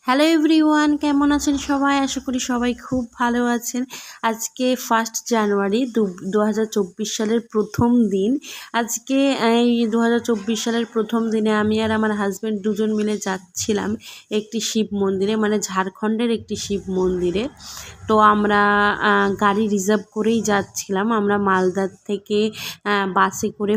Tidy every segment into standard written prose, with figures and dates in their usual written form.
Hello everyone, কেমন আছেন সবাই? আশা করি সবাই খুব ভালো আছেন। আজকে 1 জানুয়ারি 2024 সালের প্রথম দিন। আজকে এই 2024 সালের প্রথম দিনে আমি আর আমার হাজব্যান্ড দুজন মিলে যাচ্ছিলাম একটি শিব মন্দিরে, মানে ঝাড়খণ্ডের একটি শিব মন্দিরে। তো আমরা গাড়ি রিজার্ভ করেই যাচ্ছিলাম। আমরা মালদার থেকে বাসে করে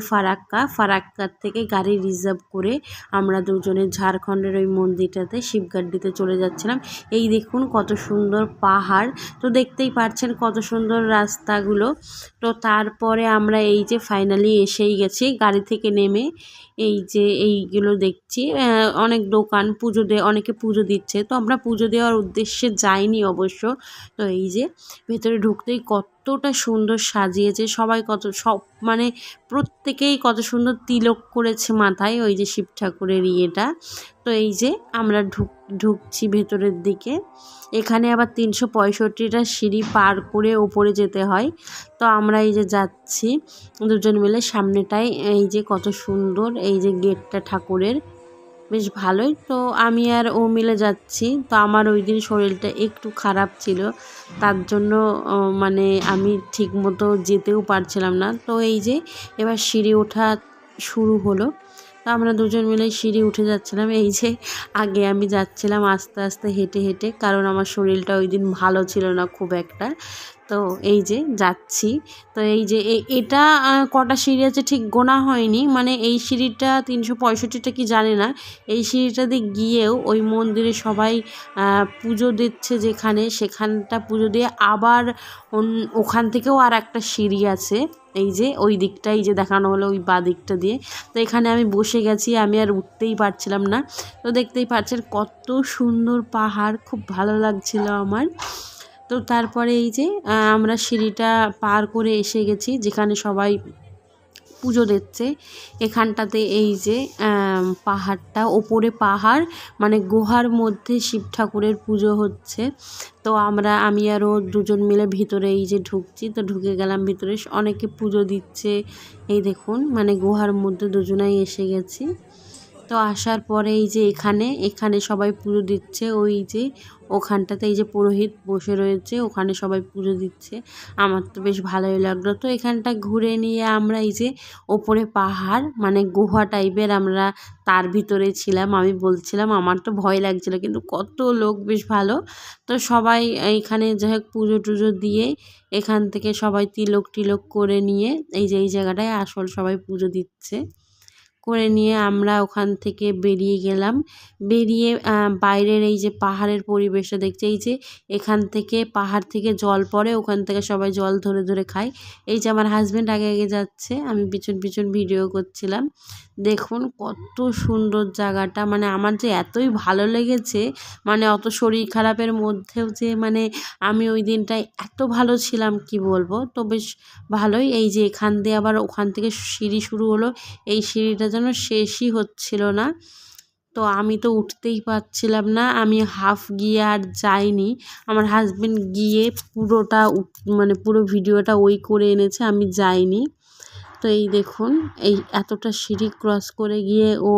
ফারাক্কার থেকে গাড়ি রিজার্ভ করে আমরা দুজনে ঝাড়খণ্ডের ওই মন্দিরটাতে শিবগাড্ডিতে চলে যাচ্ছিলাম। এই দেখুন কত সুন্দর পাহাড়, তো দেখতেই পাচ্ছেন কত সুন্দর রাস্তাগুলো। তো তারপরে আমরা এই যে ফাইনালি এসেই গেছি গাড়ি থেকে নেমে। এই যে এইগুলো দেখছি অনেক দোকান, অনেকে পুজো দিচ্ছে। তো আমরা পুজো দেওয়ার উদ্দেশ্যে যাইনি অবশ্য। তো এই যে ভেতরে ঢুকতেই কতটা সুন্দর সাজিয়েছে সবাই, মানে প্রত্যেকেই কত সুন্দর তিলক করেছে মাথায়, ওই যে শিব ঠাকুরের ইয়েটা। তো এই যে আমরা ঢুকছি ভেতরের দিকে। এখানে আবার 365টা সিঁড়ি পার করে ওপরে যেতে হয়। তো আমরা এই যে যাচ্ছি দুজন মিলে সামনেটায়। এই যে কত সুন্দর এই যে গেটটা ঠাকুরের, বেশ ভালোই। তো আমি আর ও মিলে যাচ্ছি। তো আমার ওই দিন শরীরটা একটু খারাপ ছিল, তার জন্য মানে আমি ঠিক মতো যেতেও পারছিলাম না। তো এই যে এবার সিঁড়ি ওঠা শুরু হলো। তো আমরা দুজন মিলে সিঁড়ি উঠে যাচ্ছিলাম। এই যে আগে আমি যাচ্ছিলাম আস্তে আস্তে হেঁটে হেঁটে, কারণ আমার শরীরটা ওই দিন ভালো ছিল না খুব একটা। তো এই যে যাচ্ছি। তো এই যে এটা কটা সিঁড়ি আছে ঠিক গোনা হয়নি, মানে এই সিঁড়িটা 365টা কি জানি না। এই সিঁড়িটাতে গিয়েও ওই মন্দিরে সবাই পুজো দিচ্ছে, সেখানটা পুজো দিয়ে আবার ওখান থেকেও আর একটা সিঁড়ি আছে। এই যে ওই দিকটাই যে দেখানো হলো ওই বাঁ দিকটা দিয়ে। তো এখানে আমি বসে গেছি, আমি আর উঠতেই পারছিলাম না। তো দেখতেই পাচ্ছেন কত সুন্দর পাহাড়, খুব ভালো লাগছিল আমার। তো তারপরে এই যে আমরা সিঁড়িটা পার করে এসে গেছি যেখানে সবাই পুজো দিচ্ছে। এখানটাতে এই যে পাহাড়টা, ওপরে পাহাড়, মানে গুহার মধ্যে শিব ঠাকুরের পুজো হচ্ছে। তো আমি আর ও দুজন মিলে ভিতরে এই যে ঢুকছি। তো ঢুকে গেলাম ভিতরে, অনেকে পুজো দিচ্ছে। এই দেখুন মানে গুহার মধ্যে দুজনাই এসে গেছি। তো আসার পরে এই যে এখানে সবাই পুজো দিচ্ছে। ওই যে ওখানটাতে এই যে পুরোহিত বসে রয়েছে, ওখানে সবাই পুজো দিচ্ছে। আমার তো বেশ ভালোই লাগলো। তো এখানটা ঘুরে নিয়ে আমরা এই যে ওপরে পাহাড়, মানে গুহা টাইপের, আমরা তার ভিতরে ছিলাম। আমি বলছিলাম আমার তো ভয় লাগছিল, কিন্তু কত লোক, বেশ ভালো। তো সবাই এইখানে যাই হোক পুজো টুজো দিয়ে এখান থেকে সবাই তিলক করে নিয়ে এই যে এই জায়গাটায় আসল সবাই পুজো দিচ্ছে করে নিয়ে আমরা ওখান থেকে বেরিয়ে গেলাম। বেরিয়ে বাইরের এই যে পাহাড়ের পরিবেশটা দেখছি। এই যে এখান থেকে পাহাড় থেকে জল পড়ে, ওখান থেকে সবাই জল ধরে ধরে খায়। এই যে আমার হাজব্যান্ড আগে আগে যাচ্ছে, আমি পিছন পিছন ভিডিও করছিলাম। দেখুন কত সুন্দর জায়গাটা, মানে আমার যে এতই ভালো লেগেছে, মানে অত শরীর খারাপের মধ্যেও যে মানে আমি ওই দিনটায় এত ভালো ছিলাম কি বলবো। তো বেশ ভালোই। এই যে এখান দিয়ে আবার ওখান থেকে সিঁড়ি শুরু হলো, এই সিঁড়িটা যেন শেষই হচ্ছিল না। তো আমি তো উঠতেই পারছিলাম না, আমি হাফ গিয়ে আর যাইনি। আমার হাজবেন্ড গিয়ে পুরোটা মানে পুরো ভিডিওটা ওই করে এনেছে, আমি যাইনি। তো এই দেখুন এই এতটা সিঁড়ি ক্রস করে গিয়ে ও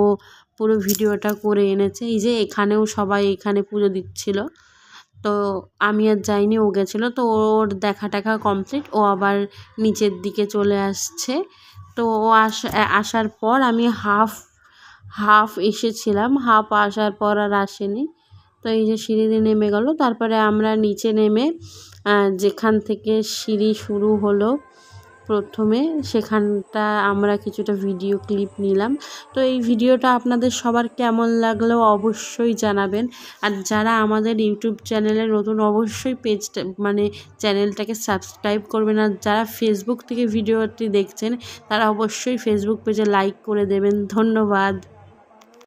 পুরো ভিডিওটা করে এনেছে। এই যে এখানেও সবাই এখানে পুজো দিচ্ছিল। তো আমি আর যাইনি, ও গেছিলো। তো ওর দেখা টাকা কমপ্লিট, ও আবার নিচের দিকে চলে আসছে। তো ও আসার পর আমি হাফ এসেছিলাম, হাফ আসার পর আর আসেনি। তো এই যে সিঁড়ি দিয়ে নেমে গেল। তারপরে আমরা নিচে নেমে যেখান থেকে সিঁড়ি শুরু হলো প্রথমে, সেখানটা আমরা কিছুটা ভিডিও ক্লিপ নিলাম। তো এই ভিডিওটা আপনাদের সবার কেমন লাগলো অবশ্যই জানাবেন। আর যারা আমাদের ইউটিউব চ্যানেলে নতুন, অবশ্যই পেজটা মানে চ্যানেলটাকে সাবস্ক্রাইব করবেন। আর যারা ফেসবুক থেকে ভিডিওটি দেখছেন তারা অবশ্যই ফেসবুক পেজে লাইক করে দেবেন। ধন্যবাদ।